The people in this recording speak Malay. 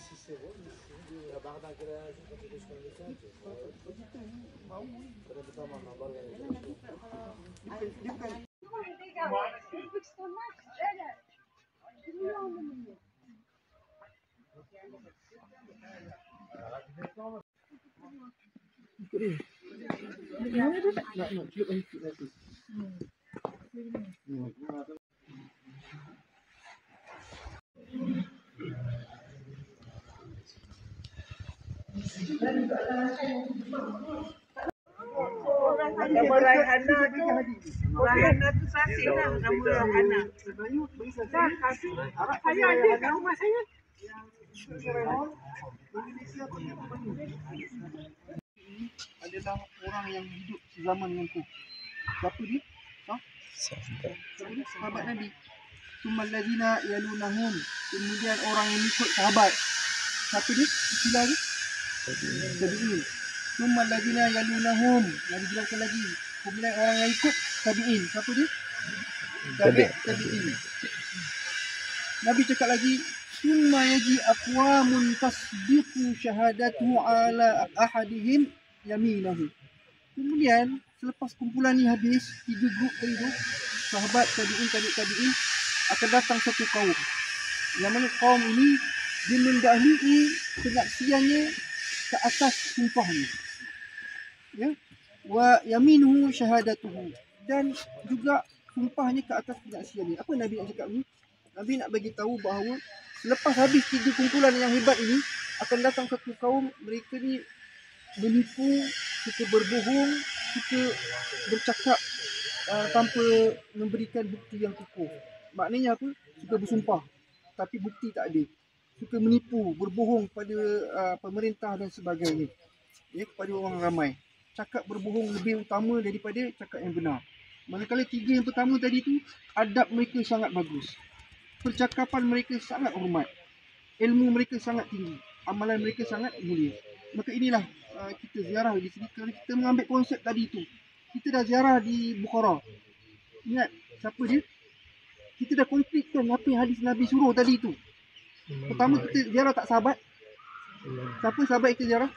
si c'est bon, la barre d'agréage, quand tu es conditions, Nama Raihana tu, Raihana tu Sasi lah nama Raihana. Dah kasih, saya ada kat rumah saya. Adalah orang yang hidup sezaman denganku. Siapa dia? Sahabat Nabi. Tsummal ladzina yalunahum. Kemudian orang yang ikut sahabat. Siapa dia? Istilah dia? Tabi'in. Tsummal ladzina yalunahum. Nabi bilangkan lagi. Kemudian orang yang ikut tabi'in. Siapa dia? Tabi'in. Nabi cakap lagi, "Tsumma yaji aqwamun tasdiqu syahadatu ala ahadihim yaminahu." Kemudian selepas kumpulan ni habis, 3 grup tadi tu, sahabat, tabi'in akan datang satu kaum. Yang mana kaum ini dia mendahului penyaksiannya ke atas sumpahnya. Ya. Wa yaminuhu syahadatuhu, dan juga sumpahnya ke atas penyaksiannya. Apa Nabi nak cakap ni? Nabi nak bagi tahu bahawa selepas habis 3 kumpulan yang hebat ini, akan datang satu kaum, mereka ni menipu, suka berbohong, suka bercakap tanpa memberikan bukti yang kukuh. Maknanya apa? Suka bersumpah tapi bukti tak ada. Suka menipu, berbohong pada pemerintah dan sebagainya. Ya, kepada orang ramai. Cakap berbohong lebih utama daripada cakap yang benar. Manakala 3 yang pertama tadi tu, adab mereka sangat bagus. Percakapan mereka sangat hormat. Ilmu mereka sangat tinggi. Amalan mereka sangat mulia. Maka inilah kita ziarah di sini kerana kita mengambil konsep tadi tu. Kita dah ziarah di Bukhara. Ingat siapa dia? Kita dah konkretkan apa yang hadis Nabi suruh tadi tu. Pertama kita ziarah tak sahabat. Siapa sahabat kita ziarah?